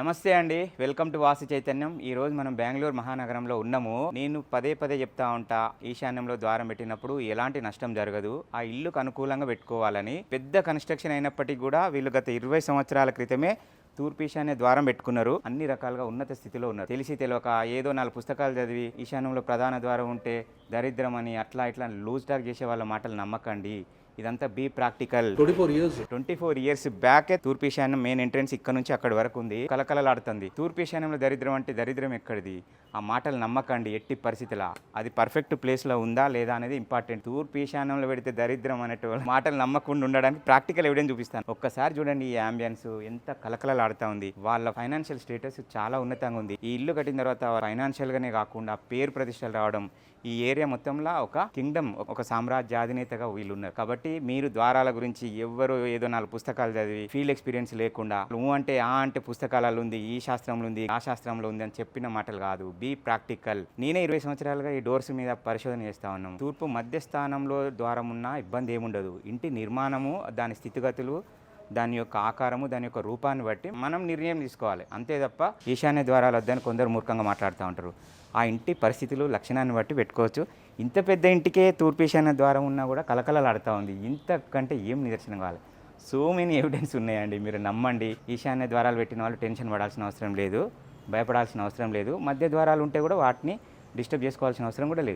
నమస్తే అండి, welcome to Vasu చైతన్యం. ఈ రోజు మనం బెంగళూరు మహానగరంలో ఉన్నాము. నేను పదే పదే చెప్తా ఉంటా, ఈశాన్యంలో ద్వారం పెట్టినప్పుడు ఎలాంటి నష్టం జరగదు, ఆ ఇల్లుకు అనుకూలంగా పెట్టుకోవాలని. పెద్ద కన్స్ట్రక్షన్ అయినప్పటికీ కూడా వీళ్ళు గత 20 సంవత్సరాల క్రితమే తూర్పు ఈశాన్య ద్వారం పెట్టుకున్నారు. అన్ని రకాలుగా ఉన్నత స్థితిలో ఉన్నారు. తెలిసి తెలియక ఏదో 4 పుస్తకాలు చదివి ఈశాన్యంలో ప్రధాన ద్వారం ఉంటే దరిద్రం అని అట్లా ఇట్లా లూజ్ టాక్ చేసే వాళ్ళ మాటలు నమ్మకండి. ఇదంతా బీ ప్రాక్టికల్. 24 ఇయర్స్ బ్యాకే తూర్పు ఈశాన్యం మెయిన్ ఎంట్రెన్స్ ఇక్కడ నుంచి అక్కడి వరకు ఉంది, కలకలలాడుతుంది. తూర్పు ఈశాన్యంలో దరిద్రం అంటే దరిద్రం ఎక్కడిది? ఆ మాటలు నమ్మకండి ఎట్టి పరిస్థితిలా. అది పర్ఫెక్ట్ ప్లేస్లో ఉందా లేదా అనేది ఇంపార్టెంట్. తూర్పు ఈశాన్యంలో పెడితే దరిద్రం అనేటువంటి మాటలు నమ్మకుండా ఉండడానికి ప్రాక్టికల్ ఎవిడెన్స్ చూపిస్తాను. ఒక్కసారి చూడండి, ఈ అంబియన్స్ ఎంత కలకలలాడుతూ ఉంది. వాళ్ళ ఫైనాన్షియల్ స్టేటస్ చాలా ఉన్నతంగా ఉంది. ఈ ఇల్లు కట్టిన తర్వాత ఫైనాన్షియల్ గానే కాకుండా పేరు ప్రతిష్టలు రావడం, ఈ ఏరియా మొత్తంలో ఒక కింగ్డమ్, ఒక సామ్రాజ్యాధినేతగా వీళ్ళు ఉన్నారు. కాబట్టి మీరు ద్వారాల గురించి ఎవ్వరు ఏదో 4 పుస్తకాలు చదివి ఫీల్డ్ ఎక్స్పీరియన్స్ లేకుండా నువ్వు అంటే అంటే పుస్తకాలలో ఉంది, ఈ శాస్త్రంలో ఉంది, ఆ శాస్త్రంలో ఉంది అని చెప్పిన మాటలు కాదు. Be practical. నేనే 20 సంవత్సరాలుగా ఈ డోర్స్ మీద పరిశోధన చేస్తా ఉన్నాను. తూర్పు మధ్యస్థానంలో ద్వారం ఉన్న ఇబ్బంది ఏముండదు. ఇంటి నిర్మాణము, దాని స్థితిగతులు, దాని యొక్క ఆకారము, దాని యొక్క రూపాన్ని బట్టి మనం నిర్ణయం తీసుకోవాలి. అంతే తప్ప ఈశాన్య ద్వారాలు వద్దని కొందరు మూర్ఖంగా మాట్లాడుతూ ఉంటారు. ఆ ఇంటి పరిస్థితులు, లక్షణాన్ని బట్టి పెట్టుకోవచ్చు. ఇంత పెద్ద ఇంటికే తూర్పు ఈశాన్య ద్వారం ఉన్నా కూడా కలకలలాడుతూ ఉంది. ఇంతకంటే ఏం నిదర్శనం కావాలి? సో మెనీ ఎవిడెన్స్ ఉన్నాయండి, మీరు నమ్మండి. ఈశాన్య ద్వారాలు పెట్టిన వాళ్ళు టెన్షన్ పడాల్సిన అవసరం లేదు, భయపడాల్సిన అవసరం లేదు. మధ్య ద్వారాలు ఉంటే కూడా వాటిని డిస్టర్బ్ చేసుకోవాల్సిన అవసరం కూడా లేదు.